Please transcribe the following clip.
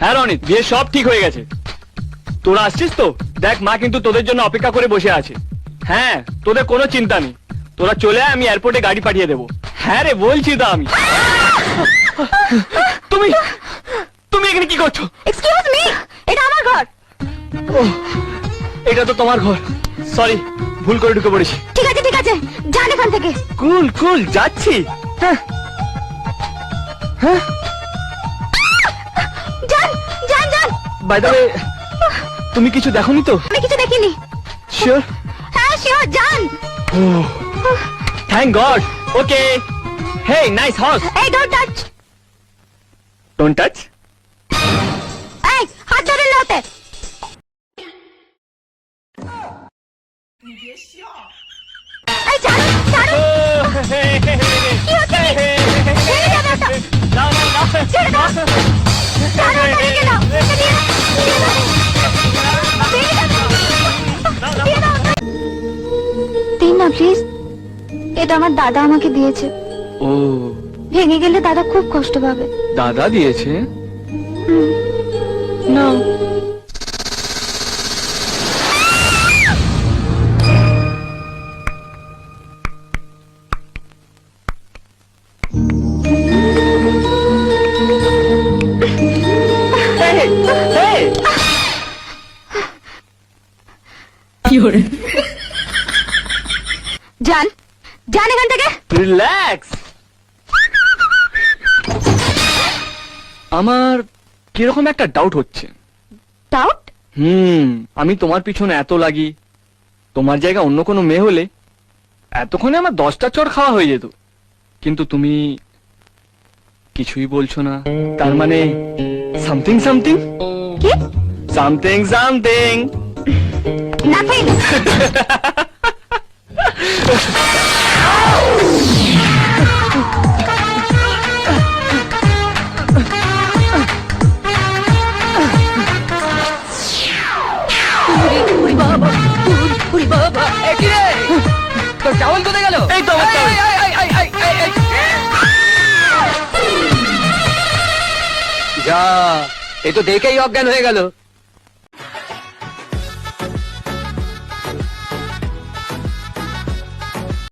হ্যাঁ রনিত, বিয়ে সব ঠিক হয়ে গেছে। তোরা আসছিস তো? দেখ, মা কিন্তু তোদের জন্য অপেক্ষা করে বসে আছে। হ্যাঁ, তোদের কোনো চিন্তা নেই, তোরা চলে আয়, আমি এয়ারপোর্টে গাড়ি পাঠিয়ে দেবো। হ্যাঁ রে, বলছি তো আমি। তুমি তুমি এখানে কি করছো? এক্সকিউজ মি, এটা আমার ঘর। ওহ, এটা তো তোমার ঘর। সরি, ভুল করে ঢুকে পড়েছি। ঠিক আছে ঠিক আছে, যান এখান থেকে। কুল কুল, যাচ্ছি। হ্যাঁ হ্যাঁ, যান যান যান। বাই দ্য ওয়ে, তুমি কিছু দেখোনি তো? আমি কিছু দেখিনি। শিওর? হ্যাঁ শিওর, যান। Thank God. Okay. Hey, nice horse. এই ডোন্ট টাচ। Don't touch? এই হাত ধরে লাতে। এই ছাড়ো ছাড়ো। কি হচ্ছে? ছেড়ে দাও ওটা। ছেড়ে দাও। ছাড়ো ওটা, রেখে দাও। এটা দিয়ে দাও। দিয়ে দাও। দিয়ে দাও। দিয়ে দাও ওটা। দিন না প্লিজ, এটা আমার দাদা আমাকে দিয়েছে। ও, ভেঙে গেলে দাদা খুব কষ্ট পাবে। দাদা দিয়েছে? নাও। যান যান এখান থেকে। রিল্যাক্স। আমার কিরকম একটা ডাউট হচ্ছে। ডাউট? আমি তোমার পিছনে এত লাগি, তোমার জায়গা অন্য কোনো মেয়ে হলে এতক্ষণে আমার 10টা চড় খাওয়া হয়ে যেত। কিন্তু তুমি কিছুই বলছো না, তার মানে সামথিং সামথিং। কি? Something something. নাথিং। তোর চাউল কোথায় গেল? এই তো আমার চাউল। যা, এ তো দেখেই অজ্ঞান হয়ে গেল।